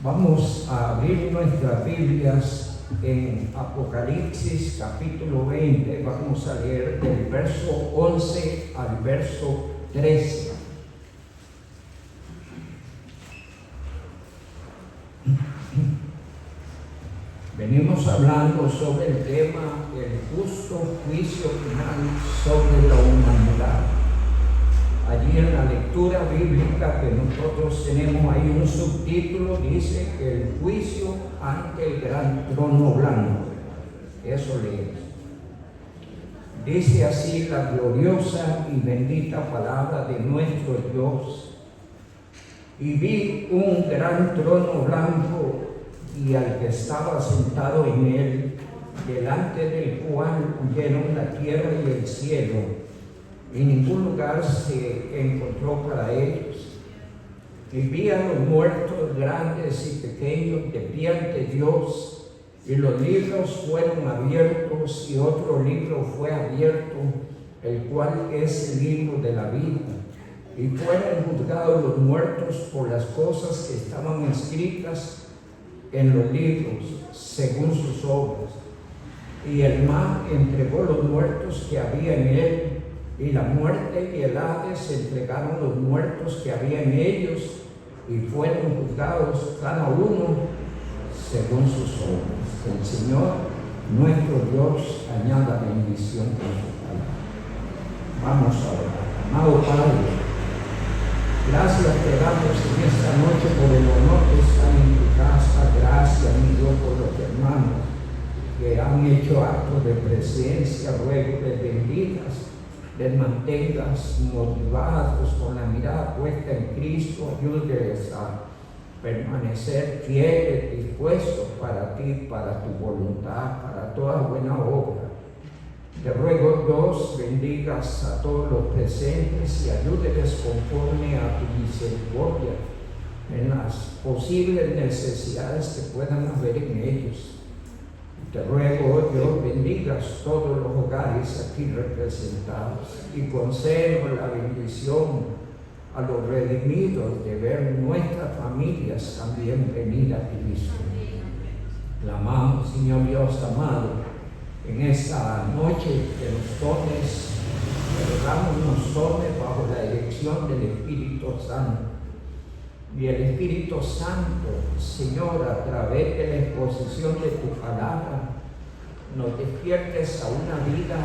Vamos a abrir nuestras Biblias en Apocalipsis capítulo 20. Vamos a leer del verso 11 al verso 13. Venimos hablando sobre el tema el justo juicio final sobre la humanidad. Allí en la lectura bíblica que nosotros tenemos ahí un subtítulo, dice el juicio ante el gran trono blanco. Eso leemos. Dice así la gloriosa y bendita palabra de nuestro Dios. Y vi un gran trono blanco y al que estaba sentado en él, delante del cual huyeron la tierra y el cielo, y ningún lugar se encontró para ellos. Y vi a los muertos grandes y pequeños de pie ante Dios, y los libros fueron abiertos, y otro libro fue abierto, el cual es el libro de la vida. Y fueron juzgados los muertos por las cosas que estaban escritas en los libros, según sus obras. Y el mar entregó los muertos que había en él, y la muerte y el Hades entregaron los muertos que había en ellos, y fueron juzgados cada uno según sus obras. Que el Señor, nuestro Dios, añada bendición con su palabra. Vamos a orar. Amado Padre, gracias te damos en esta noche por el honor de estar en tu casa. Gracias, mi Dios, por los hermanos que han hecho actos de presencia. Ruego les bendigas, les mantengas motivados con la mirada puesta en Cristo. Ayúdeles a permanecer fieles, dispuestos para ti, para tu voluntad, para toda buena obra. Te ruego, Dios, bendigas a todos los presentes y ayúdeles conforme a tu misericordia en las posibles necesidades que puedan haber en ellos. Te ruego, Dios, bendigas todos los hogares aquí representados y concedo la bendición a los redimidos de ver nuestras familias también venir a Cristo. Clamamos, Señor Dios amado, en esta noche que nos tomes, te rogamos nos tomes bajo la dirección del Espíritu Santo. Y el Espíritu Santo, Señor, a través de la exposición de tu palabra, nos despiertes a una vida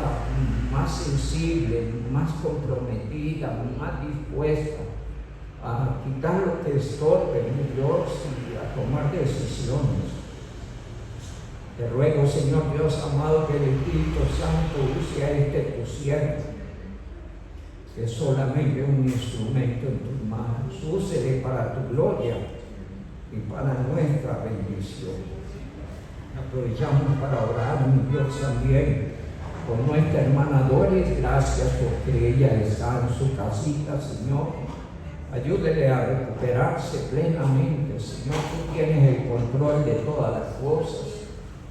más sensible, más comprometida, más dispuesta a quitar lo que estorbe, mi Dios, y a tomar decisiones. Te ruego, Señor Dios amado, que el Espíritu Santo use a este tu siervo, que es solamente un instrumento en tus manos. Úsele para tu gloria y para nuestra bendición. Aprovechamos para orar, mi Dios, también por nuestra hermana Doris. Gracias porque ella está en su casita, Señor. Ayúdele a recuperarse plenamente, Señor. Tú tienes el control de todas las cosas.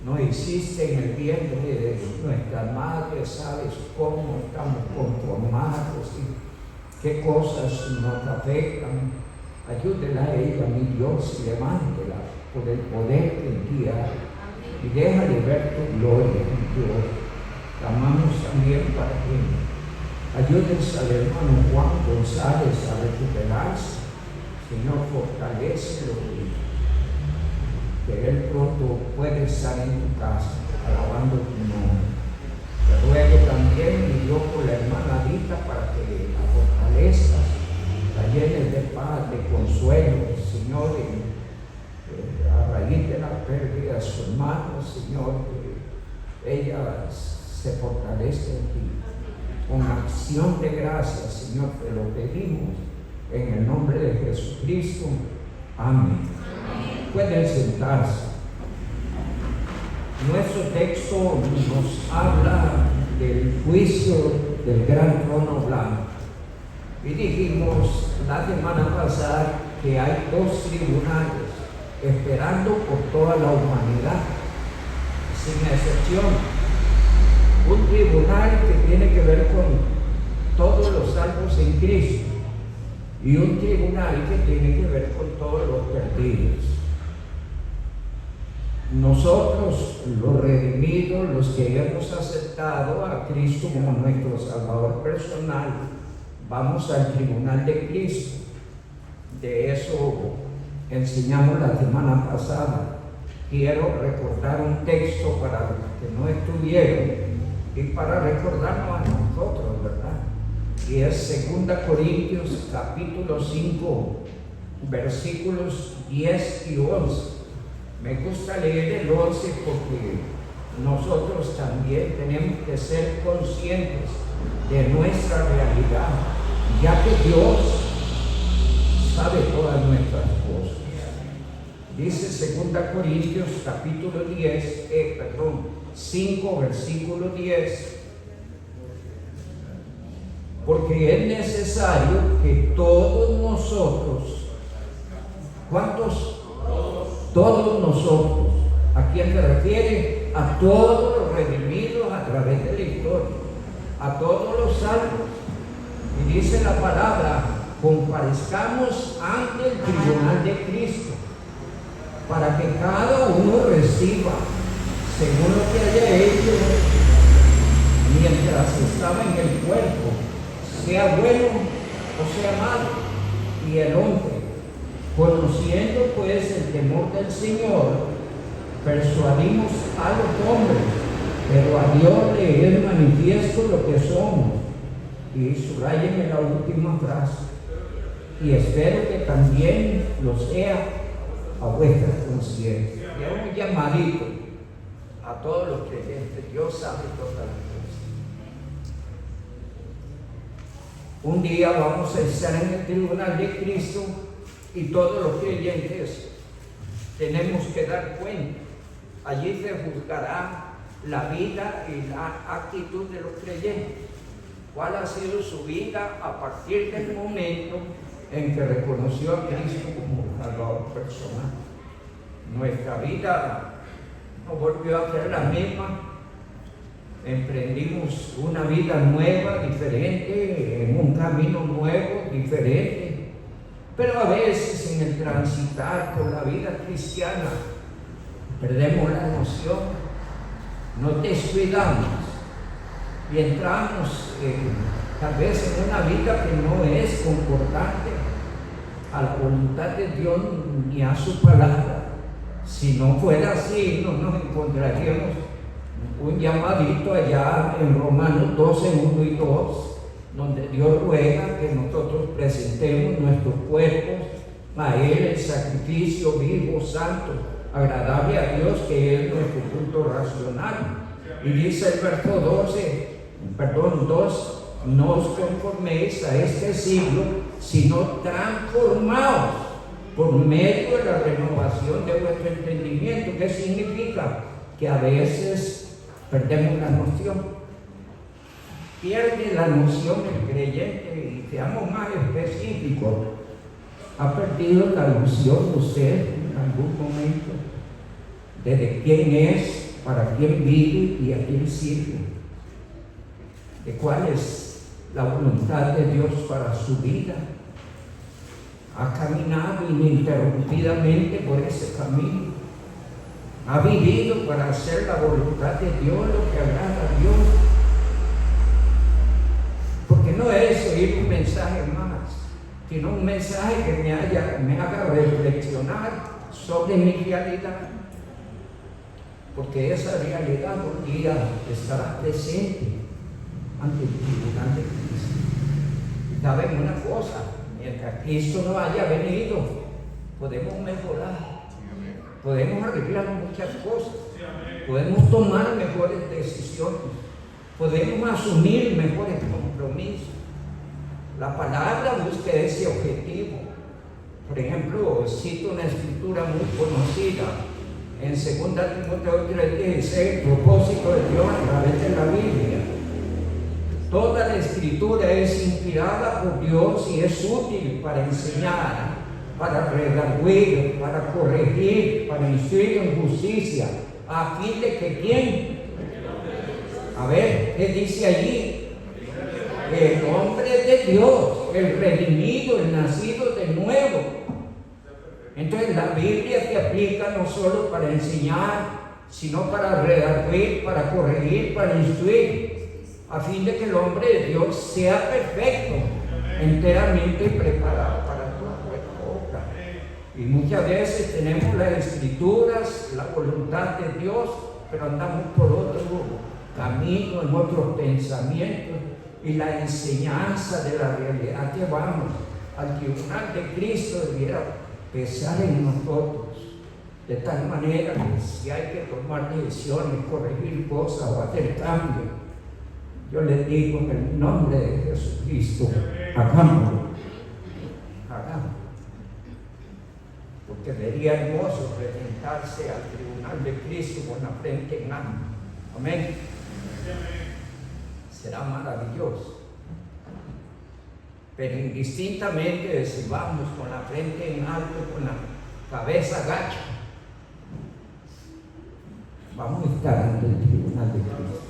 No existe en el vientre de nuestra madre, sabes cómo estamos conformados y qué cosas nos afectan. Ayúdela a ella, mi Dios, y levántela por el poder que en ti hay. Y déjale ver tu gloria, mi Dios. Clamamos también para que ayudes al hermano Juan González a recuperarse. Señor, fortalécelo, que él pronto puede estar en tu casa, alabando tu nombre. Te ruego también, mi Dios, por la hermana Dita, para que la fortalezcas, la llenes de paz, de consuelo, Señor, a raíz de la pérdida de su hermano, Señor, que ella se fortalezca en ti. Con acción de gracias, Señor, te lo pedimos en el nombre de Jesucristo. Amén. Pueden sentarse. Nuestro texto nos habla del juicio del gran trono blanco. Y dijimos la semana pasada que hay dos tribunales esperando por toda la humanidad, sin excepción. Un tribunal que tiene que ver con todos los salvos en Cristo y un tribunal que tiene que ver con todos los perdidos. nosotros, los redimidos, los que hemos aceptado a Cristo como nuestro Salvador personal, vamos al tribunal de Cristo. De eso enseñamos la semana pasada. Quiero recordar un texto para los que no estuvieron y para recordarnos a nosotros, ¿verdad? Y es 2 Corintios capítulo 5, versículos 10 y 11. Me gusta leer el 11 porque nosotros también tenemos que ser conscientes de nuestra realidad, ya que Dios sabe todas nuestras cosas. Dice 2 Corintios capítulo 5, versículo 10. Porque es necesario que todos nosotros, ¿cuántos? Todos nosotros. ¿A quién se refiere? A todos los redimidos a través de la historia, a todos los salvos. Y dice la palabra: comparezcamos ante el tribunal de Cristo, para que cada uno reciba según lo que haya hecho mientras estaba en el cuerpo, sea bueno o sea malo. Y el hombre, conociendo pues el temor del Señor, persuadimos a los hombres, pero a Dios le es manifiesto lo que somos. Y subrayenme la última frase: y espero que también lo sea a vuestra conciencia. Y es un llamadito a todos los creyentes. Dios sabe todas las cosas. Un día vamos a estar en el tribunal de Cristo y todos los creyentes tenemos que dar cuenta. Allí se juzgará la vida y la actitud de los creyentes. ¿Cuál ha sido su vida a partir del momento en que reconoció a Cristo como Salvador personal? Nuestra vida no volvió a ser la misma. Emprendimos una vida nueva, diferente, en un camino nuevo, diferente. Pero a veces en el transitar por la vida cristiana perdemos la noción, nos descuidamos y entramos tal vez en una vida que no es concordante a la voluntad de Dios ni a su palabra. Si no fuera así, no nos encontraríamos un llamadito allá en Romanos 12, 1 y 2, donde Dios ruega que nosotros presentemos nuestros cuerpos a Él en sacrificio vivo, santo, agradable a Dios, que es nuestro culto racional. Y dice el verso 2: no os conforméis a este siglo, sino transformaos por medio de la renovación de vuestro entendimiento. ¿Qué significa? Que a veces perdemos la noción. Pierde la noción el creyente, y seamos más específicos, ha perdido la noción usted en algún momento de quién es, para quién vive y a quién sirve, de cuál es la voluntad de Dios para su vida. Ha caminado ininterrumpidamente por ese camino, ha vivido para hacer la voluntad de Dios, lo que agrada a Dios. Porque no es oír un mensaje más, sino un mensaje que me haga reflexionar sobre mi realidad. Porque esa realidad un día estará presente ante el tribunal de Cristo. Y saben una cosa: mientras Cristo no haya venido, podemos mejorar, podemos arreglar muchas cosas, podemos tomar mejores decisiones, podemos asumir mejores compromisos. La palabra busca ese objetivo. Por ejemplo, cito una escritura muy conocida en 2 Timoteo 3:16, el propósito de Dios a través de la Biblia. Toda la escritura es inspirada por Dios y es útil para enseñar, para redarguir, para corregir, para instruir en justicia, a fin de que ¿quién? A ver, ¿qué dice allí? El hombre de Dios, el redimido, el nacido de nuevo, Entonces la Biblia se aplica no solo para enseñar, sino para redarguir, para corregir, para instruir, a fin de que el hombre de Dios sea perfecto, enteramente preparado para toda buena obra. Y muchas veces tenemos las escrituras, la voluntad de Dios, pero andamos por otro camino, en otros pensamientos, y la enseñanza de la realidad que vamos al tribunal de Cristo debiera pesar en nosotros, de tal manera que si hay que tomar decisiones, corregir cosas o hacer cambios, yo les digo en el nombre de Jesucristo, hagámoslo, hagámoslo. Porque sería hermoso presentarse al tribunal de Cristo con la frente en alto. Amén. Será maravilloso. Pero indistintamente si vamos con la frente en alto, con la cabeza gacha, vamos a estar ante el tribunal de Cristo.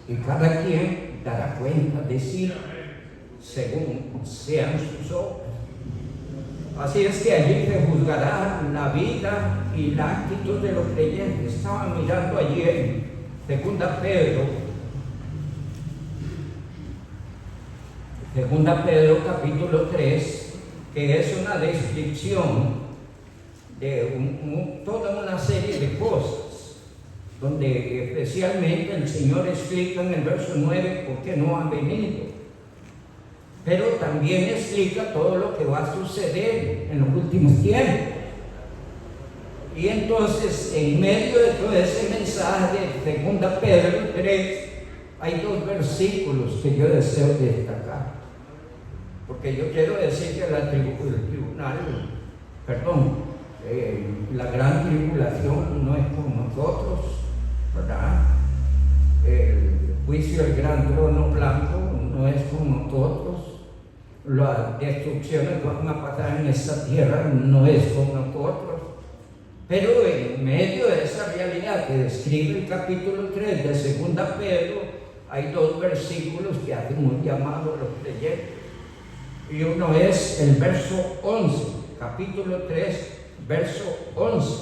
Y cada quien dará cuenta de sí según sean sus obras. Así es que allí se juzgará la vida y la actitud de los creyentes. Estaba mirando allí en 2 Pedro capítulo 3, que es una descripción de toda una serie de cosas, donde especialmente el Señor explica en el verso 9 por qué no ha venido. Pero también explica todo lo que va a suceder en los últimos tiempos. Y entonces, en medio de todo ese mensaje de 2 Pedro 3, hay 2 versículos que yo deseo destacar. Porque yo quiero decir que la gran tribulación no es con nosotros, ¿verdad? El juicio del gran trono blanco no es con nosotros. Las destrucciones que van a pasar en esta tierra no es con nosotros, pero en medio de esa realidad que describe el capítulo 3 de 2 Pedro, hay 2 versículos que hacen un llamado a los creyentes, y uno es el verso 11, capítulo 3, verso 11: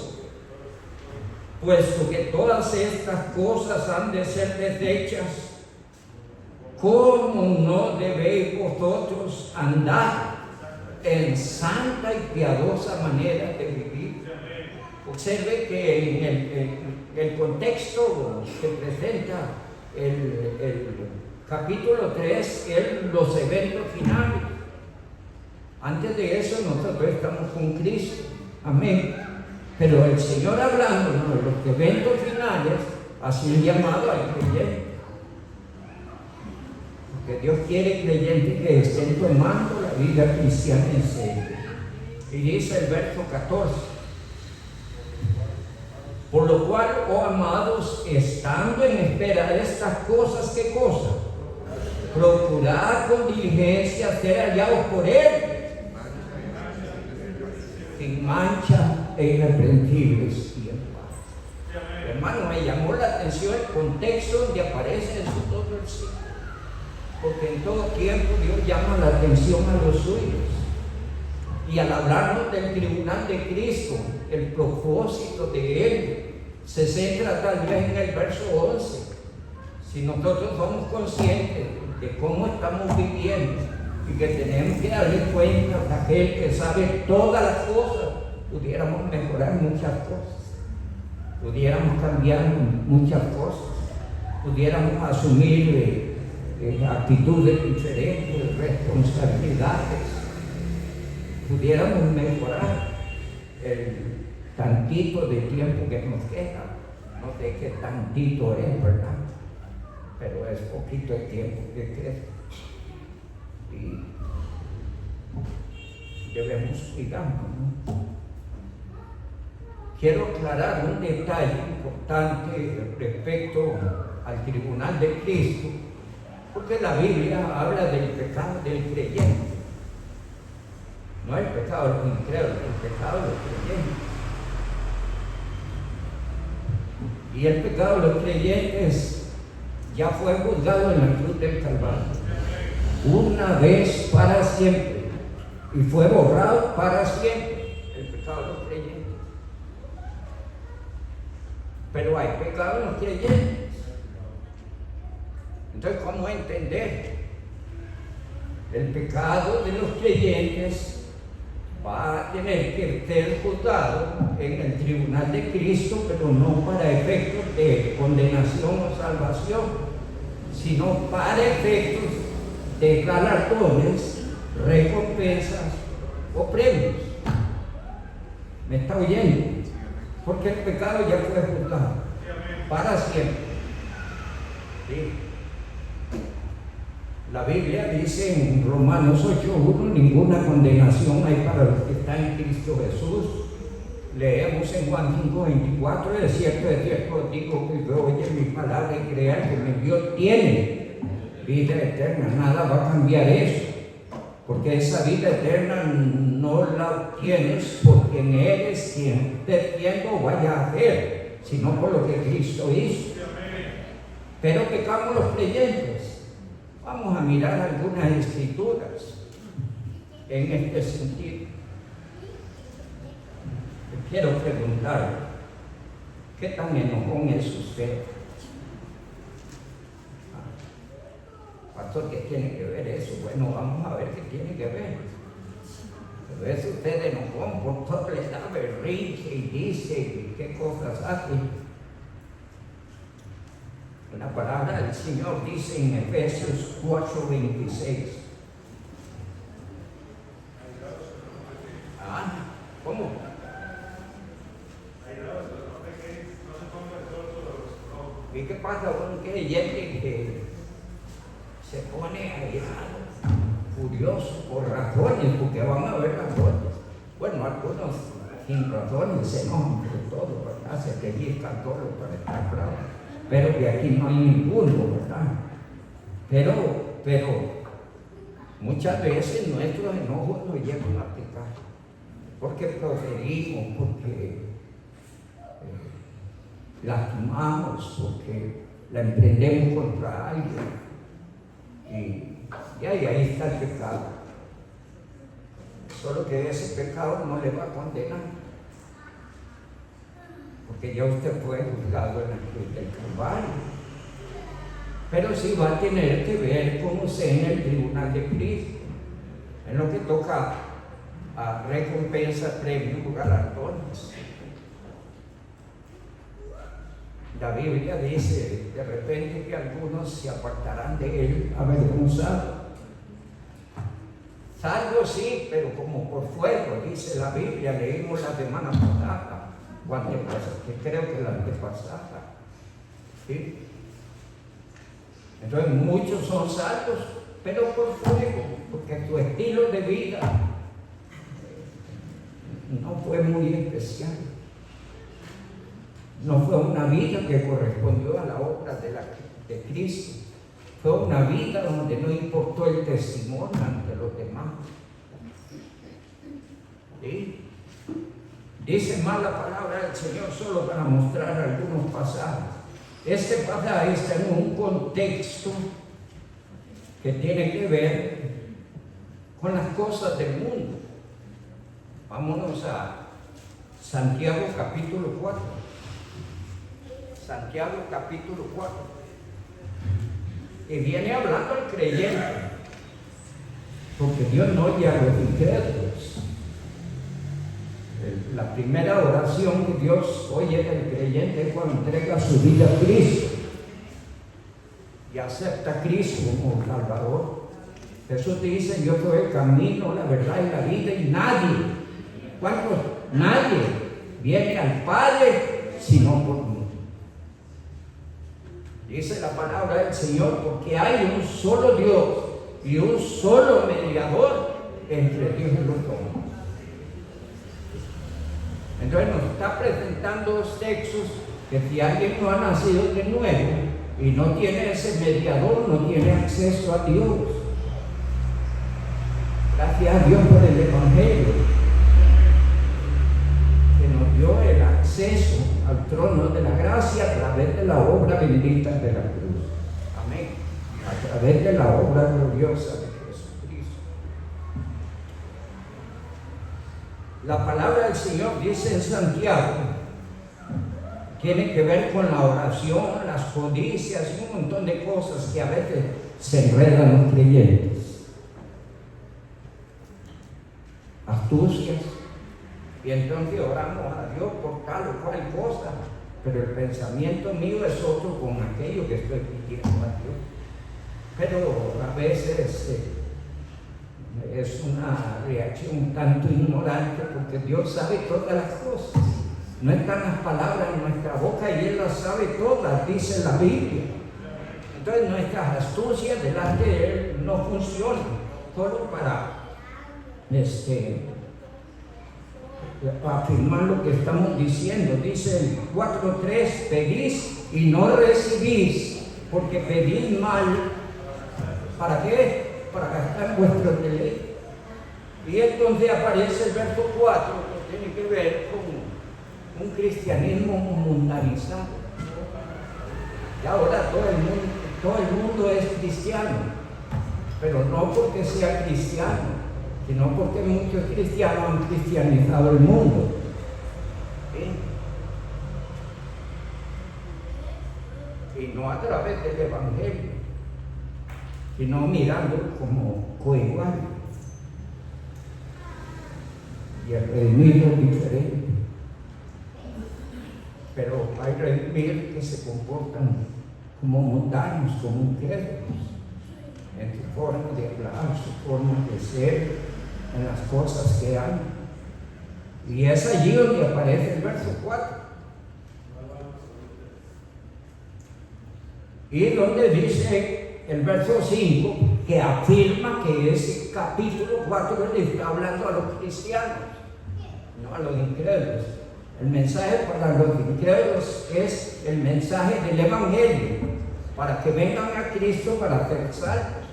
puesto que todas estas cosas han de ser deshechas, ¿cómo no debéis vosotros andar en santa y piadosa manera de vivir? Observe que en el contexto que presenta el capítulo 3 es los eventos finales. Antes de eso nosotros estamos con Cristo, amén. Pero el Señor hablándonos de los eventos finales hace un llamado al creyente. Que Dios quiere creyentes que estén tomando la vida cristiana en serio. Y dice el verso 14: por lo cual, oh amados, estando en espera de estas cosas, ¿qué cosa? Procurad con diligencia ser hallados por Él, sin mancha e irreprensibles y en paz. Hermano, me llamó la atención el contexto donde aparece esos 2 versículos. Porque en todo tiempo Dios llama la atención a los suyos. Y al hablarnos del tribunal de Cristo, el propósito de Él se centra tal vez en el verso 11. Si nosotros somos conscientes de cómo estamos viviendo y que tenemos que darle cuenta a aquel que sabe todas las cosas, pudiéramos mejorar muchas cosas, pudiéramos cambiar muchas cosas, pudiéramos asumir actitudes diferentes, responsabilidades, pudiéramos mejorar el tantito de tiempo que nos queda. No sé qué tantito es, ¿verdad? Pero es poquito el tiempo que queda. Y debemos cuidarnos, ¿no? Quiero aclarar un detalle importante respecto al tribunal de Cristo, porque la Biblia habla del pecado del creyente, no el pecado de los incrédulos, el pecado de los creyentes. Y el pecado de los creyentes ya fue juzgado en la cruz del Calvario, una vez para siempre, y fue borrado para siempre. El el pecado de los creyentes. Pero hay pecado en los creyentes. Entonces, ¿cómo entender? El pecado de los creyentes va a tener que ser juzgado en el tribunal de Cristo, pero no para efectos de condenación o salvación, sino para efectos de galardones, recompensas o premios. ¿Me está oyendo? Porque el pecado ya fue juzgado para siempre. ¿Sí? La Biblia dice en Romanos 8:1: ninguna condenación hay para los que están en Cristo Jesús. Leemos en Juan 5:24: de cierto os digo que oye mi palabra y crea que me envió tiene vida eterna. Nada va a cambiar eso, porque esa vida eterna no la obtienes porque en Él es quien te tiendo vaya a hacer, sino por lo que Cristo hizo. Pero pecamos los creyentes. Vamos a mirar algunas escrituras en este sentido. Quiero preguntar, ¿qué tan enojón es usted? Pastor, ¿qué tiene que ver eso? Bueno, vamos a ver qué tiene que ver. Pero es usted enojón, por todo le da berrinche y dice qué cosas hace. La palabra del Señor dice en Efesios 4:26. ¿Cómo? ¿Y qué pasa con un creyente que se pone airado, furioso, por razones? Porque van a haber razones. Bueno, algunos sin razones se enojan por todo, ¿verdad? Se pellizcan todo para estar bravos. Pero que aquí no hay ninguno, ¿verdad? Pero muchas veces nuestros enojos nos llevan a pecar, porque proferimos, porque lastimamos, porque la emprendemos contra alguien, y ahí está el pecado. Solo que ese pecado no le va a condenar, porque ya usted fue juzgado en la cruz del Calvario. Pero sí va a tener que ver con usted en el tribunal de Cristo, en lo que toca a recompensa, premios o galardones. La Biblia dice de repente que algunos se apartarán de él avergonzados. Salvo sí, pero como por fuego, dice la Biblia. Leímos la semana pasada, que creo que la antepasada. ¿Sí? Entonces muchos son salvos, pero por fuego, porque tu estilo de vida no fue muy especial. No fue una vida que correspondió a la obra de Cristo. Fue una vida donde no importó el testimonio ante los demás. ¿Sí? Dice más la palabra del Señor solo para mostrar algunos pasajes. Este pasaje está en un contexto que tiene que ver con las cosas del mundo. Vámonos a Santiago capítulo 4. Santiago capítulo 4. Y viene hablando al creyente, porque Dios no oye a los incrédulos. La primera oración que Dios oye del creyente es cuando entrega su vida a Cristo y acepta a Cristo como Salvador. Jesús dice: yo soy el camino, la verdad y la vida, y nadie, ¿cuántos? Nadie viene al Padre sino por mí. Dice la palabra del Señor, porque hay un solo Dios y un solo mediador entre Dios y los hombres. Entonces nos está presentando dos textos que si alguien no ha nacido de nuevo y no tiene ese mediador, no tiene acceso a Dios. Gracias a Dios por el Evangelio, que nos dio el acceso al trono de la gracia a través de la obra bendita de la cruz. Amén. A través de la obra gloriosa de Jesucristo. La palabra del Señor dice en Santiago, tiene que ver con la oración, las codicias y un montón de cosas que a veces se enredan los creyentes. Astucias. Y entonces oramos a Dios por tal o cual cosa, pero el pensamiento mío es otro con aquello que estoy pidiendo a Dios. Pero a veces es una reacción un tanto ignorante, porque Dios sabe todas las cosas. No están las palabras en nuestra boca y Él las sabe todas, dice la Biblia. Entonces nuestras astucias delante de Él no funcionan, solo para afirmar lo que estamos diciendo. Dice el 4:3, pedís y no recibís, porque pedís mal. ¿Para qué? Para gastar vuestros deleites. Y entonces aparece el verso 4, que tiene que ver con un cristianismo mundanizado. Y ahora todo el mundo es cristiano, pero no porque sea cristiano, sino porque muchos cristianos han cristianizado el mundo. ¿Sí? Y no a través del Evangelio, sino mirando como coigual. Y el redimido es diferente. Pero hay redimidos que se comportan como mundanos, como incrédulos, en su forma de hablar, su forma de ser, en las cosas que hay. Y es allí donde aparece el verso 4. Y donde dice el verso 5, que afirma que ese capítulo 4 le está hablando a los cristianos, no a los incrédulos. El mensaje para los incrédulos es el mensaje del Evangelio, para que vengan a Cristo para ser salvos.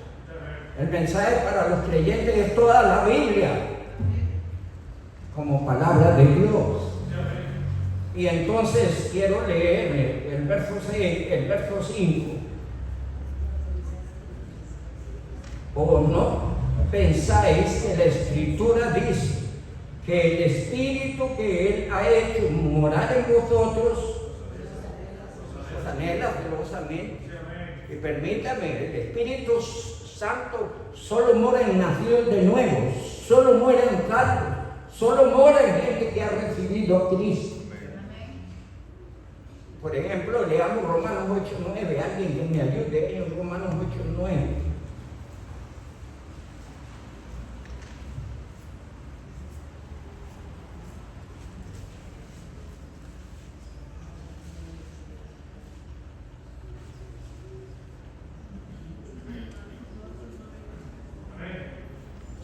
El mensaje para los creyentes es toda la Biblia como palabra de Dios. Y entonces quiero leer el verso 5. ¿O no pensáis que la Escritura dice que el Espíritu que Él ha hecho morar en vosotros os anhela celosamente? Y permítame, el Espíritu Santo solo mora en nacidos de nuevo, solo mora en salvos, solo mora en gente que ha recibido a Cristo. Por ejemplo, leamos Romanos 8:9, alguien que me ayude en Romanos 8:9.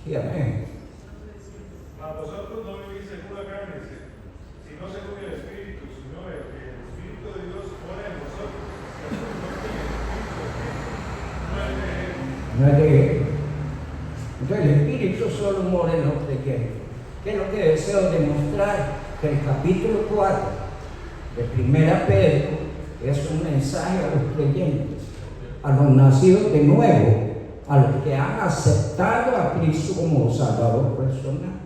Sí, amén. A vosotros no vivís según la carne, sino según el Espíritu, sino el Espíritu de Dios mora en vosotros. No es de Él. Entonces el Espíritu solo mora en los creyentes. ¿Qué es lo que deseo demostrar? Que el capítulo 4 de 1 Pedro es un mensaje a los creyentes, a los nacidos de nuevo, a los que han aceptado a Cristo como Salvador personal.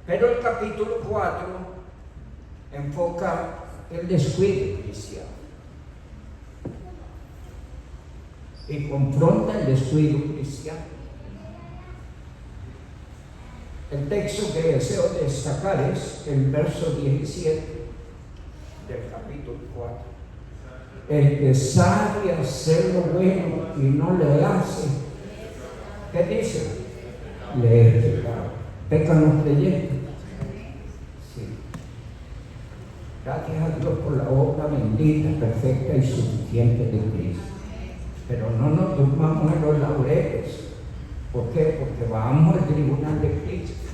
Pero el capítulo 4 enfoca el descuido cristiano y confronta el descuido cristiano. El texto que deseo destacar es el verso 17 del capítulo 4. El que sabe hacer lo bueno y no le hace, ¿qué dice? Le es pecado. ¿Pecan los creyentes? Sí. Gracias a Dios por la obra bendita, perfecta y suficiente de Cristo. Pero no nos durmamos en los laureles. ¿Por qué? Porque vamos al tribunal de Cristo.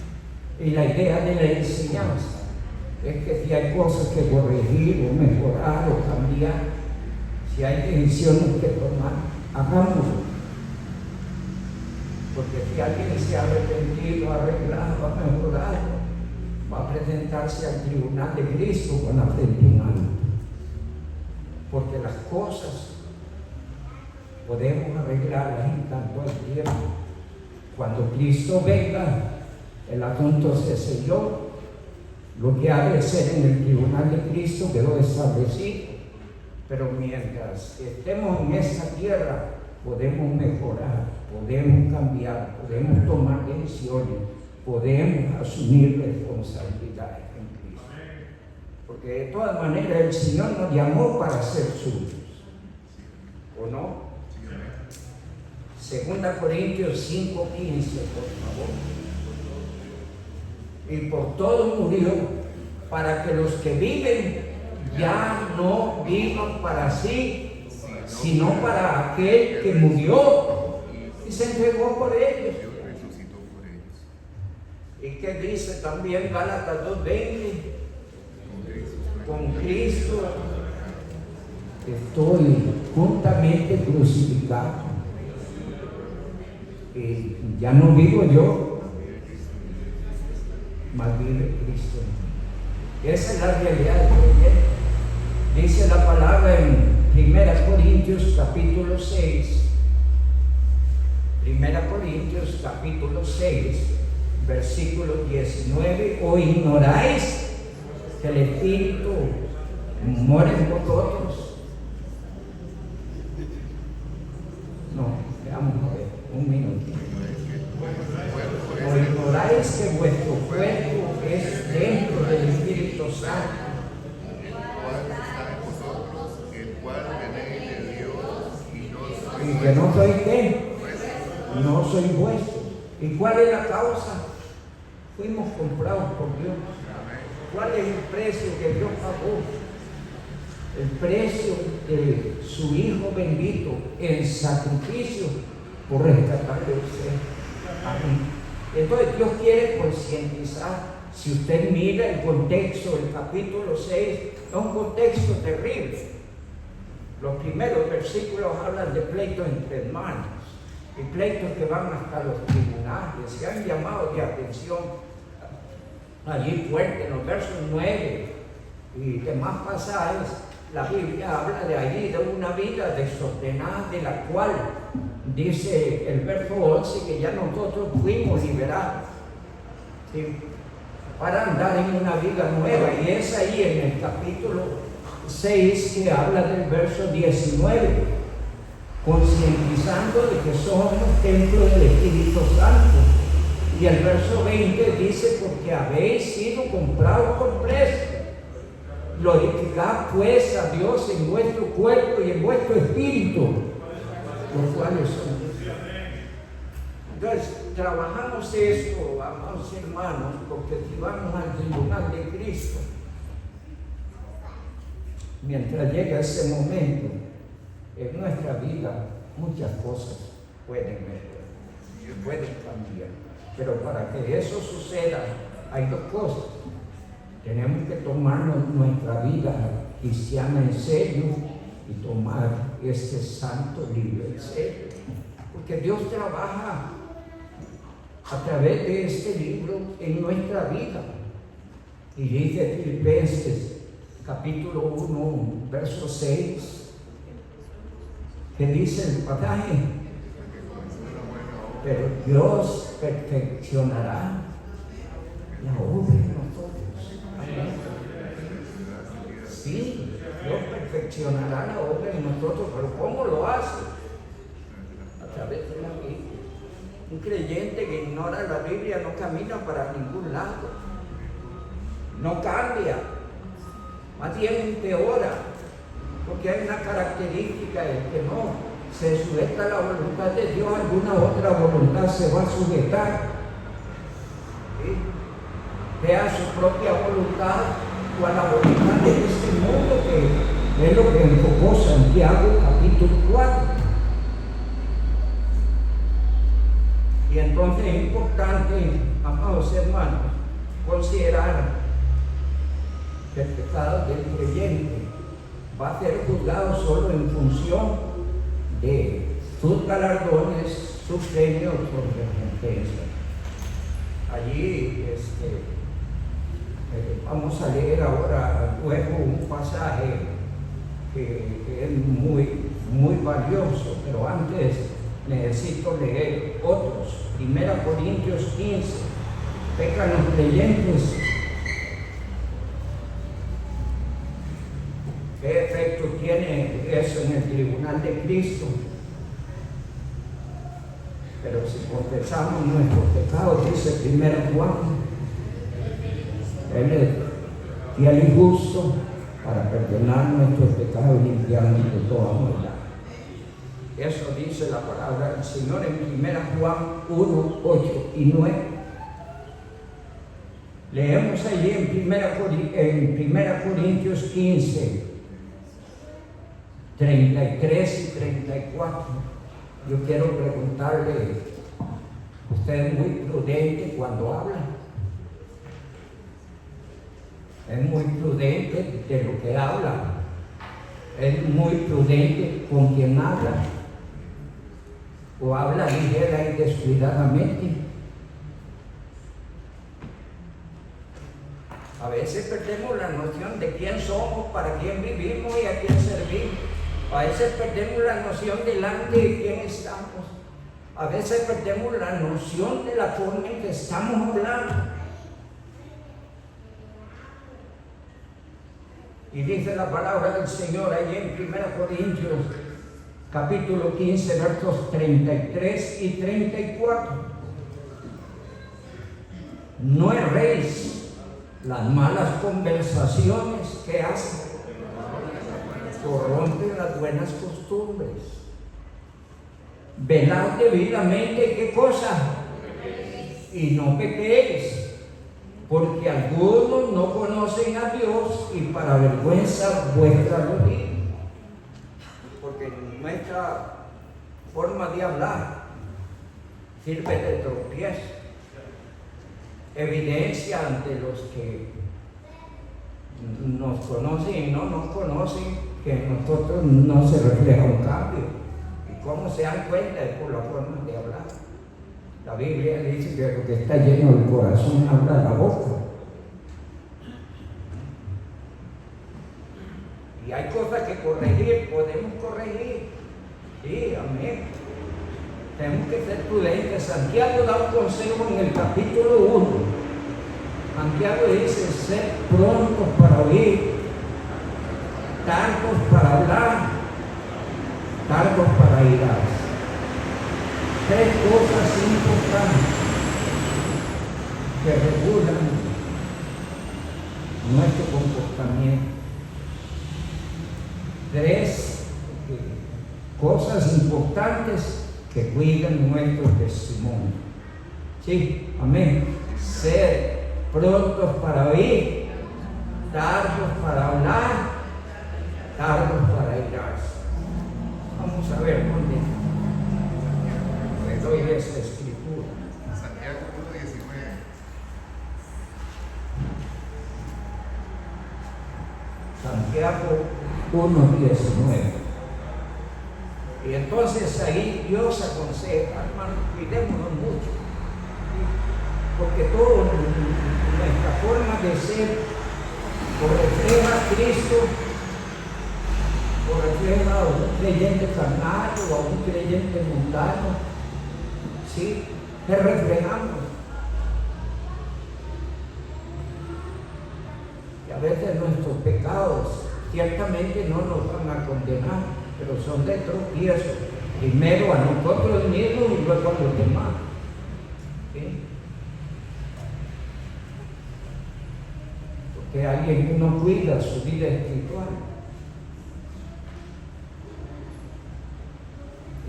Y la idea de la enseñanza es que si hay cosas que corregir o mejorar o cambiar, si hay decisiones que tomar, hagámoslo. Porque si alguien se ha arrepentido, arreglado, ha mejorado, va a presentarse al tribunal de Cristo con la frente en alto. Porque las cosas podemos arreglarlas en tanto al tiempo. Cuando Cristo venga, el asunto se selló. Lo que ha de ser en el tribunal de Cristo quedó establecido. Pero mientras estemos en esta tierra, podemos mejorar, podemos cambiar, podemos tomar decisiones, podemos asumir responsabilidades en Cristo. Porque de todas maneras el Señor nos llamó para ser suyos. ¿O no? 2 Corintios 5:15, por favor. Y por todo murió, para que los que viven ya no vivan para sí, sino para aquel que murió y se entregó por ellos. ¿Y qué dice también Gálatas 2:20? Con Cristo estoy juntamente crucificado. Y ya no vivo yo, mas vive Cristo en mí. Esa es la realidad del creyente. Dice la palabra en 1 Corintios capítulo 6, 1 Corintios capítulo 6, versículo 19: ¿o ignoráis que el Espíritu mora en vosotros? No, veamos a ver, un minuto. ¿O ignoráis que vuestro cuerpo es templo del Espíritu Santo? Y que no soy qué, no soy vuestro. ¿Y cuál es la causa? Fuimos comprados por Dios. ¿Cuál es el precio que Dios pagó? El precio de su Hijo bendito en sacrificio por rescatarle a usted, a mí. Entonces Dios quiere concientizar. Si usted mira el contexto del capítulo 6, es un contexto terrible. Los primeros versículos hablan de pleitos entre hermanos y pleitos que van hasta los tribunales. Se han llamado de atención allí fuerte en los versos 9 y demás pasajes. La Biblia habla de allí de una vida desordenada, de la cual dice el verso 11 que ya nosotros fuimos liberados, ¿sí?, para andar en una vida nueva. Y es ahí en el capítulo 6 que habla del verso 19, concientizando de que somos templo del Espíritu Santo. Y el verso 20 dice: porque habéis sido comprados por precio. Glorificad pues a Dios en vuestro cuerpo y en vuestro espíritu, los cuales son de Dios. Entonces, trabajamos esto, amados hermanos, porque si vamos al tribunal de Cristo, mientras llega ese momento, en nuestra vida muchas cosas pueden mejorar, pueden cambiar. Pero para que eso suceda, hay dos cosas. Tenemos que tomarnos nuestra vida cristiana en serio y tomar este santo libro en serio. Porque Dios trabaja a través de este libro en nuestra vida. Y dice Filipenses capítulo 1, verso 6, que dice el pasaje: pero Dios perfeccionará la obra en nosotros. Amén. Sí, Dios perfeccionará la obra en nosotros, pero ¿cómo lo hace? A través de la Biblia. Un creyente que ignora la Biblia no camina para ningún lado, no cambia, más bien empeora, porque hay una característica de que no se sujeta a la voluntad de Dios, alguna otra voluntad se va a sujetar. ¿Sí? Sea su propia voluntad o a la voluntad de este mundo, que es lo que enfocó Santiago capítulo 4. Y entonces es importante, amados hermanos, considerar que el pecado del creyente va a ser juzgado solo en función de sus galardones, sus premios o recompensa. Allí vamos a leer ahora luego un pasaje que es muy valioso, pero antes necesito leer otros. 1 Corintios 15, pecan los creyentes, ¿qué efecto tiene eso en el tribunal de Cristo? Pero si confesamos nuestros pecados, dice 1 Juan, Él es fiel y justo para perdonar nuestros pecados y limpiarnos de toda maldad. Eso dice la palabra del Señor en 1 Juan 1, 8 y 9. Leemos allí en 1 Corintios 15, 33 y 34. Yo quiero preguntarle, usted es muy prudente cuando habla, es muy prudente de lo que habla, es muy prudente con quien habla, o habla ligera y descuidadamente. A veces perdemos la noción de quién somos, para quién vivimos y a quién servimos. A veces perdemos la noción delante de quién estamos. A veces perdemos la noción de la forma en que estamos hablando. Y dice la palabra del Señor allí en 1 Corintios, capítulo 15, versos 33 y 34. No erréis, las malas conversaciones que hacen corrompen las buenas costumbres. Velad debidamente, ¿qué cosa? Y no pequéis, porque algunos no conocen a Dios y para vergüenza vuestra lo digo. Porque nuestra forma de hablar sirve de tropiezo, evidencia ante los que nos conocen y no nos conocen, que en nosotros no se refleja un cambio. ¿Y cómo se dan cuenta? Es por la forma de hablar. La Biblia dice que lo que está lleno del corazón habla la boca. Y hay cosas que corregir, podemos corregir. Sí, amén. Tenemos que ser prudentes. Santiago da un consejo en el capítulo 1. Santiago dice: ser prontos para oír, tardos para hablar, tardos para irarse. Tres cosas importantes que regulan nuestro comportamiento. Tres cosas importantes que cuidan nuestro testimonio. Sí, amén. Ser prontos para oír, tardos para hablar, tardos para irarse. Vamos a ver dónde le doy esta escritura. Santiago 1:19. Santiago 1:19. Y entonces ahí Dios aconseja, hermano, cuidémonos mucho, porque toda nuestra forma de ser o refleja a Cristo, o refleja a un creyente carnal o a un creyente mundano. ¿Sí? ¿Qué reflejamos? Y a veces nuestros pecados ciertamente no nos van a condenar, pero son de tropiezo, primero a nosotros mismos y luego a los demás. ¿Sí? Porque alguien que no cuida su vida espiritual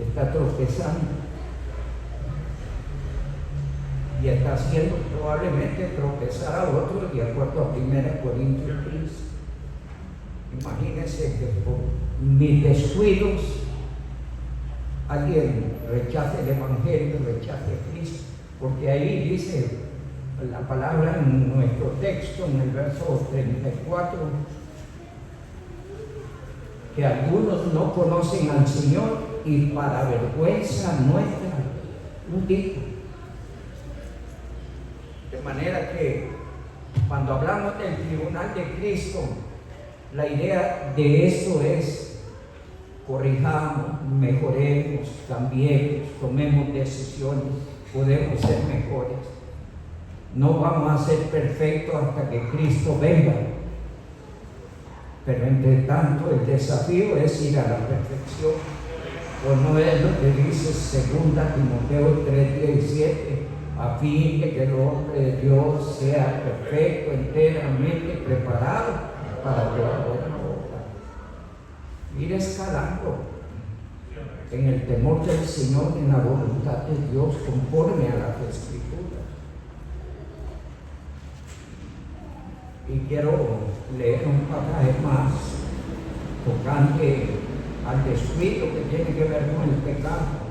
está tropezando y está haciendo probablemente tropezar a otros, de acuerdo a 1 Corintios 15. Imagínense que por mis descuidos alguien rechace el Evangelio, rechace a Cristo, porque ahí dice la palabra en nuestro texto, en el verso 34, que algunos no conocen al Señor y para vergüenza nuestra lo digo. De manera que cuando hablamos del tribunal de Cristo, la idea de esto es: corrijamos, mejoremos, cambiemos, tomemos decisiones, podemos ser mejores. No vamos a ser perfectos hasta que Cristo venga. Pero entre tanto el desafío es ir a la perfección. Pues no es lo que dice 2 Timoteo 3:17, a fin de que el hombre de Dios sea perfecto, enteramente preparado para toda buena obra. Ir escalando en el temor del Señor, en la voluntad de Dios, conforme a las Escrituras. Y quiero leer un pasaje más tocante al descuido que tiene que ver con el pecado.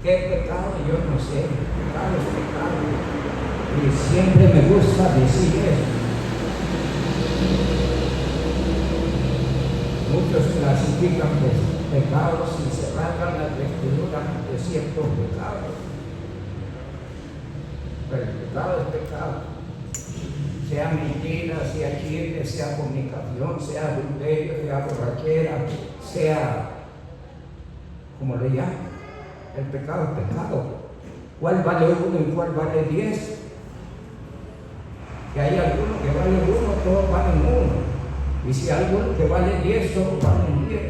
¿Qué pecado? Yo no sé. Pecado es pecado. Y siempre me gusta decir eso. Muchos clasifican pecados y se rasgan las vestiduras de ciertos pecados. Pero el pecado es pecado. Sea mentira, sea chisme, sea fornicación, sea adulterio, sea borrachera, sea como le llaman. El pecado es pecado. ¿Cuál vale 1 y cuál vale 10? Que hay alguno que vale 1, todos valen 1. Y si hay alguno que vale 10, todos valen 10.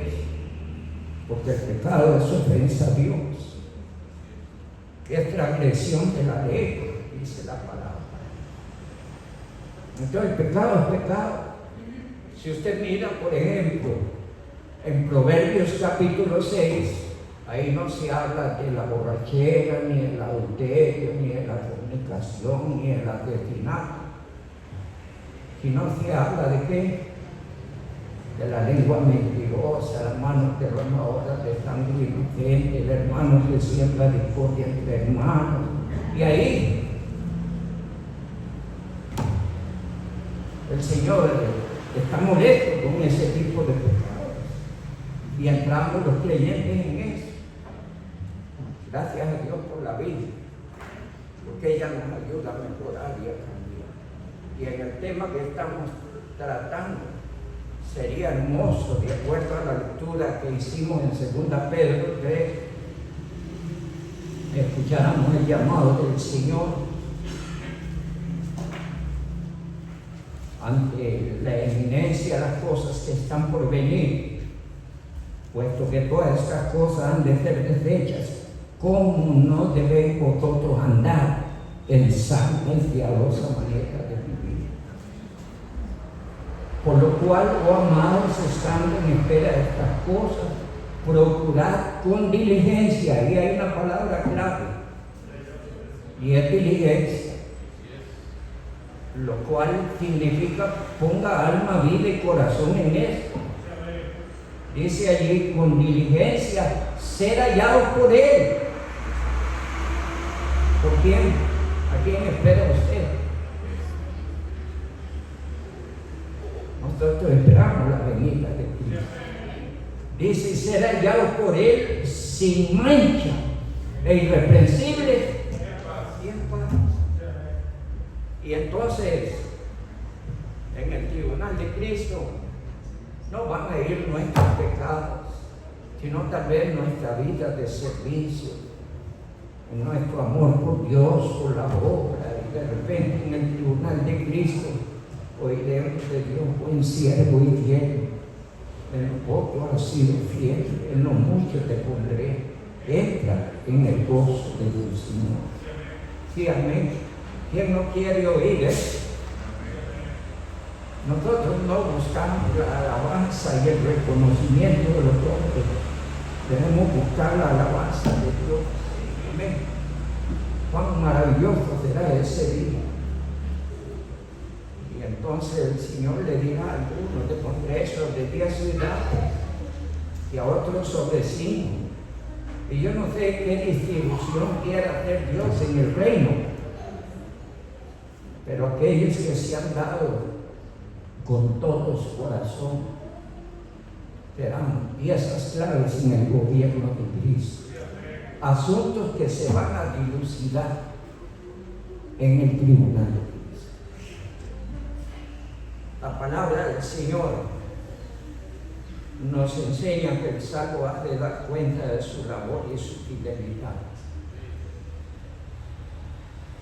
Porque el pecado es ofensa a Dios. Es transgresión de la ley, dice la palabra. Entonces el pecado es pecado. Si usted mira, por ejemplo, en Proverbios capítulo 6, ahí no se habla de la borrachera, ni del adulterio, ni de la fornicación, ni del asesinato, sino se habla de qué? De la lengua mentirosa, las manos derramadoras de sangre inocente, el hermano que siembra discordia entre hermanos. Y ahí el Señor está molesto con ese tipo de pecados. Y entramos los creyentes en eso. Gracias a Dios por la vida, porque ella nos ayuda a mejorar y a cambiar. Y en el tema que estamos tratando, sería hermoso, de acuerdo a la lectura que hicimos en 2 Pedro 3, escucháramos el llamado del Señor ante la eminencia de las cosas que están por venir, puesto que todas estas cosas han de ser deshechas. ¿Cómo no debéis vosotros andar en sana y piadosa manera de vivir? Por lo cual, oh amados, estando en espera de estas cosas, procurad con diligencia, y hay una palabra clave, y es diligencia, lo cual significa ponga alma, vida y corazón en esto. Dice allí, con diligencia, ser hallados por Él. ¿Por quién? ¿A quién espera usted? Nosotros esperamos la venida de Cristo. Dice, ser hallados por Él sin mancha e irreprensible y en paz. Y entonces, en el tribunal de Cristo, no van a ir nuestros pecados, sino tal vez nuestra vida de servicio, nuestro amor por Dios, por la obra, y de repente en el tribunal de Cristo oiremos de Dios, buen siervo y fiel, en lo poco has sido fiel, en lo mucho te pondré, entra en el gozo del Señor. Sí, amén. ¿Quién no quiere oír eso? Nosotros no buscamos la alabanza y el reconocimiento de los hombres, debemos buscar la alabanza de Dios. Amén. Cuán maravilloso será ese día. Y entonces el Señor le dirá a algunos, te pondré sobre 10 ciudades y a otros sobre 5. Y yo no sé qué distribución quiera hacer Dios en el reino, pero aquellos que se han dado con todo su corazón serán piezas claves en el gobierno de Cristo. Asuntos que se van a dilucidar en el tribunal de Cristo. La palabra del Señor nos enseña que el salvo ha de dar cuenta de su labor y su fidelidad.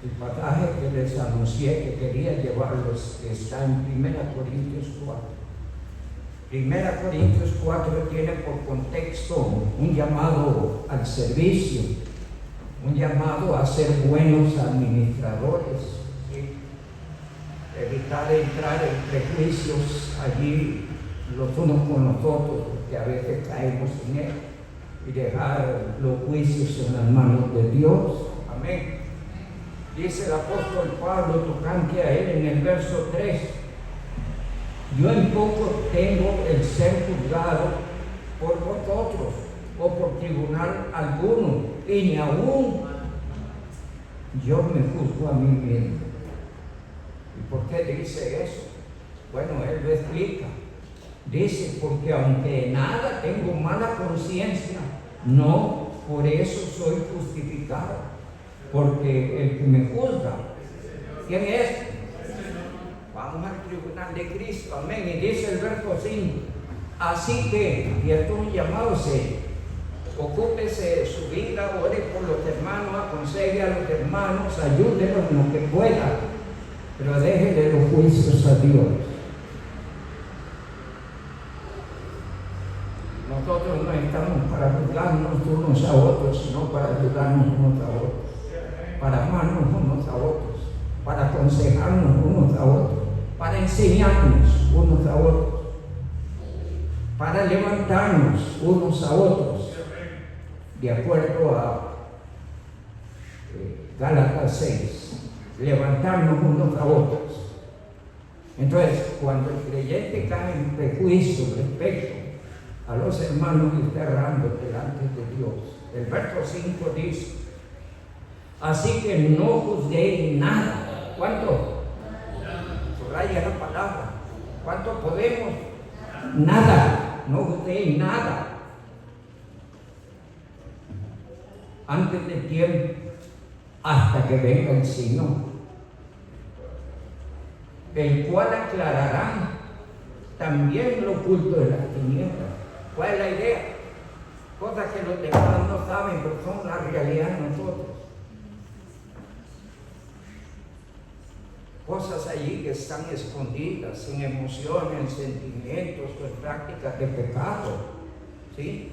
El pasaje que les anuncié que quería llevarlos está en 1 Corintios 4. 1 Corintios 4 tiene por contexto un llamado al servicio, un llamado a ser buenos administradores, ¿sí? Evitar entrar en prejuicios allí los unos con los otros, porque a veces caemos en él, y dejar los juicios en las manos de Dios. Amén. Dice el apóstol Pablo tocante a él en el verso 3: yo en poco tengo el ser juzgado por vosotros o por tribunal alguno, y ni aún yo me juzgo a mí mismo. ¿Y por qué dice eso? Bueno, él lo explica. Dice, porque aunque en nada tengo mala conciencia, no por eso soy justificado, porque el que me juzga, ¿quién es? Vamos al tribunal de Cristo, amén. Y dice el verso 5: así que, y esto es un llamado serio, ocúpese de su vida, ore por los hermanos, aconseje a los hermanos, ayúdelos en lo que pueda, pero déjele los juicios a Dios. Nosotros no estamos para juzgarnos unos a otros, sino para ayudarnos unos a otros, para amarnos unos a otros, para aconsejarnos unos a otros, para enseñarnos unos a otros, para levantarnos unos a otros, de acuerdo a Gálatas 6, levantarnos unos a otros. Entonces, cuando el creyente cae en prejuicio respecto a los hermanos y está errando delante de Dios, el verso 5 dice: así que no juzguéis nada. ¿Cuánto? Subraya la palabra. ¿Cuánto podemos? Nada. No juzguéis nada antes de tiempo, hasta que venga el Señor, el cual aclarará también lo oculto de las tinieblas. ¿Cuál es la idea? Cosas que los demás no saben, pero son la realidad de nosotros. Cosas allí que están escondidas en emociones, en sentimientos o en prácticas de pecado. ¿Sí?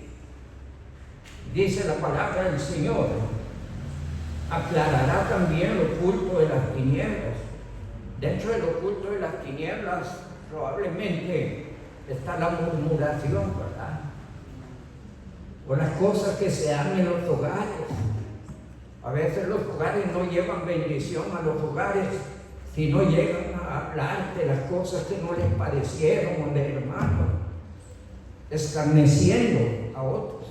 Dice la palabra del Señor: aclarará también lo oculto de las tinieblas. Dentro del oculto de las tinieblas probablemente está la murmuración, ¿verdad? O las cosas que se dan en los hogares. A veces los hogares no llevan bendición a los hogares, sino llegan a hablar de las cosas que no les parecieron o del hermano, escarneciendo a otros.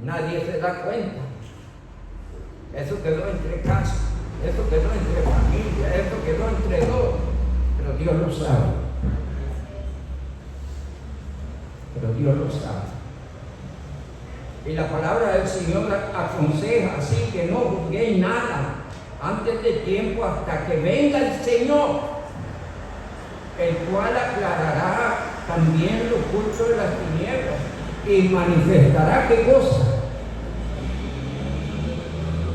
Nadie se da cuenta. Eso quedó entre casa, eso quedó entre familia, eso quedó entre dos, pero Dios lo sabe. Pero Dios lo sabe. Y la palabra del Señor aconseja así que no juzguéis nada antes de tiempo, hasta que venga el Señor, el cual aclarará también lo oculto de las tinieblas y manifestará ¿qué cosa?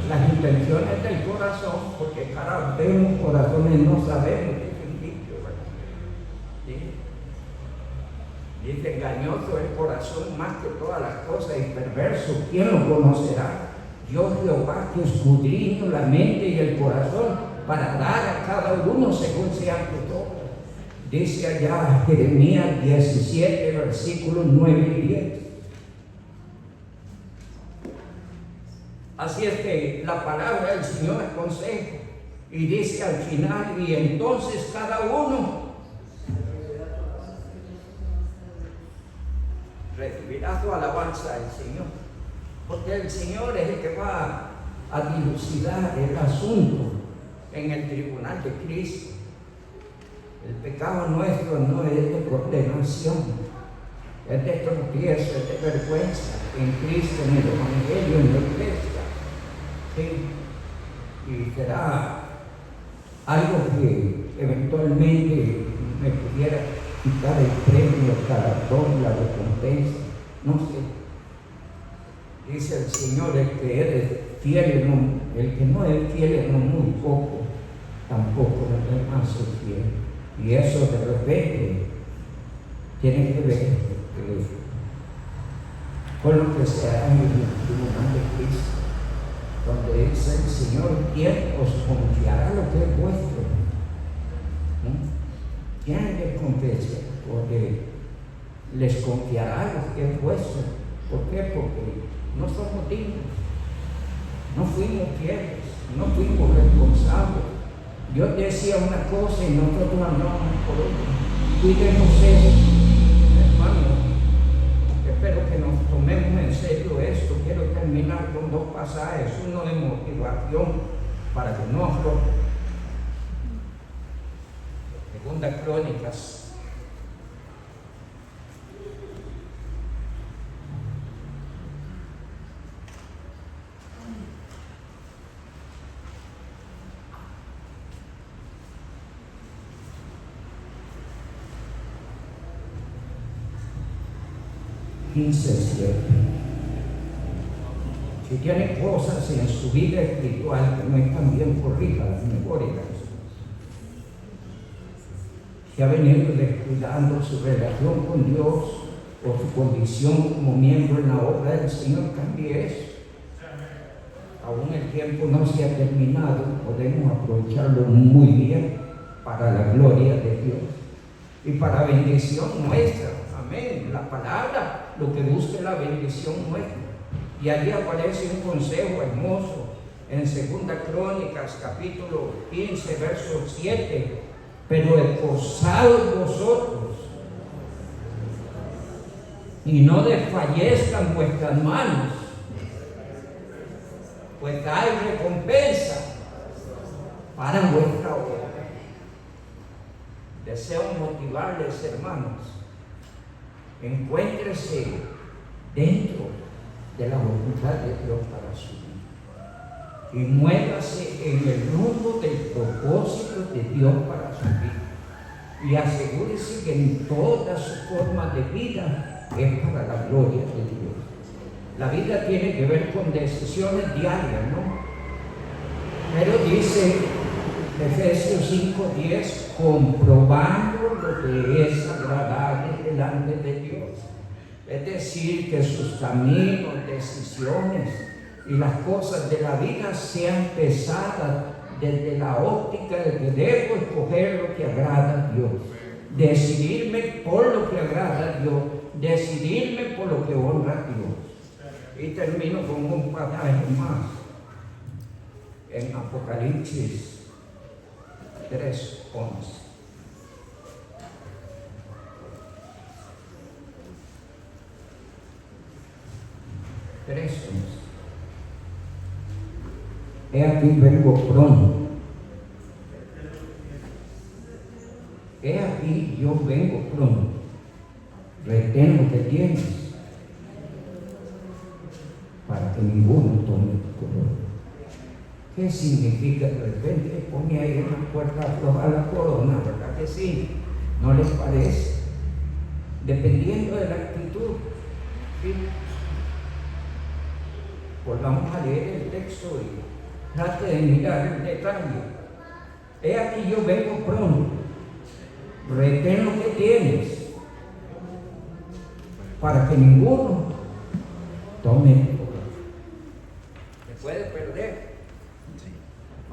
Las intenciones del corazón, porque cada vemos corazones no sabemos qué significa, ¿verdad? ¿Sí? Dice: engañoso el corazón más que todas las cosas y perverso, ¿quién lo conocerá? Yo Jehová, que escudriño la mente y el corazón para dar a cada uno según sean tus obras. Dice allá Jeremías 17, versículos 9 y 10. Así es que la palabra del Señor aconseja y dice al final: y entonces cada uno recibirá su alabanza del Señor, porque el Señor es el que va a dilucidar el asunto en el tribunal de Cristo. El pecado nuestro no es de condenación, es de tropiezo, es de vergüenza en Cristo, en el Evangelio, en la iglesia. ¿Sí? Y será algo que eventualmente me pudiera quitar el premio, el galardón, la recompensa, no sé. Dice el Señor: el que eres fiel El que no es fiel en lo muy poco, tampoco lo demás es fiel. Y eso de repente tiene que ver con lo que se hará en el tribunal de Cristo, donde dice el Señor: ¿quién os confiará lo que es vuestro? ¿Quién les confesa? Porque les confiará lo que es vuestro. ¿Por qué? Porque no somos dignos, no fuimos fieles, no fuimos responsables. Dios decía una cosa y nosotros andamos por otra. Cuídenos eso, hermano. Espero que nos tomemos en serio esto. Quiero terminar con dos pasajes, uno de motivación para que no afloje. Segunda Crónicas. Si tienen cosas en su vida espiritual que no están bien, corríjalas, mejórenlas. Si ha venido descuidando su relación con Dios o su condición como miembro en la obra del Señor, cambie eso. Aún el tiempo no se ha terminado, podemos aprovecharlo muy bien para la gloria de Dios y para bendición nuestra. Amén. La palabra lo que busca es la bendición nuestra. Y allí aparece un consejo hermoso en Segunda Crónicas, capítulo 15, verso 7. Pero esforzaos vosotros y no desfallezcan vuestras manos, pues hay recompensa para vuestra obra. Deseo motivarles, hermanos, encuéntrese dentro de la voluntad de Dios para su vida y muévase en el rumbo del propósito de Dios para su vida y asegúrese que en toda su forma de vida es para la gloria de Dios. La vida tiene que ver con decisiones diarias, ¿no? Pero dice Efesios 5:10, comprobando lo que es agradable delante de Dios. Es decir, que sus caminos, decisiones y las cosas de la vida sean pesadas desde la óptica de que debo escoger lo que agrada a Dios, decidirme por lo que agrada a Dios, decidirme por lo que honra a Dios. Y termino con un pasaje más en Apocalipsis 3:11. He aquí vengo pronto. He aquí yo vengo pronto. Retén lo que tienes para que ninguno tome tu corona. ¿Qué significa? De repente pone ahí una puerta floja a la corona, ¿verdad que sí? ¿No les parece? Dependiendo de la actitud, ¿sí? Volvamos a leer el texto y trate de mirar el detalle. He aquí yo vengo pronto. Retén lo que tienes para que ninguno tome tu corona. Se puede perder.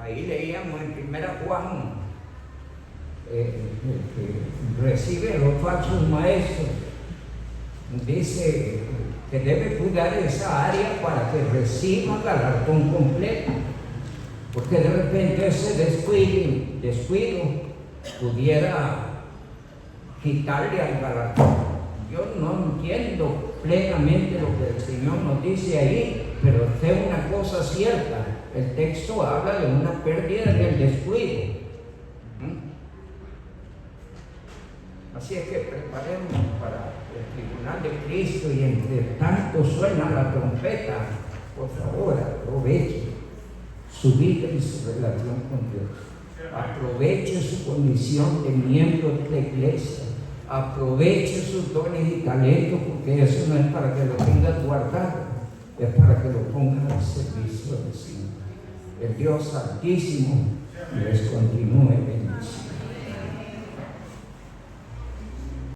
Ahí leíamos en 1 Juan que recibe los falsos maestros. Dice que debe cuidar esa área para que reciba galardón completo, porque de repente ese descuido pudiera quitarle al galardón. Yo no entiendo plenamente lo que el Señor nos dice ahí, pero sé una cosa cierta: el texto habla de una pérdida del descuido. Así es que preparemos para el tribunal de Cristo, y entre tanto suena la trompeta, por favor, aproveche su vida y su relación con Dios. Aproveche su condición de miembro de la iglesia. Aproveche sus dones y talentos, porque eso no es para que lo tenga guardado, es para que lo ponga al servicio del Señor. el Dios Altísimo les continúe bendiciendo.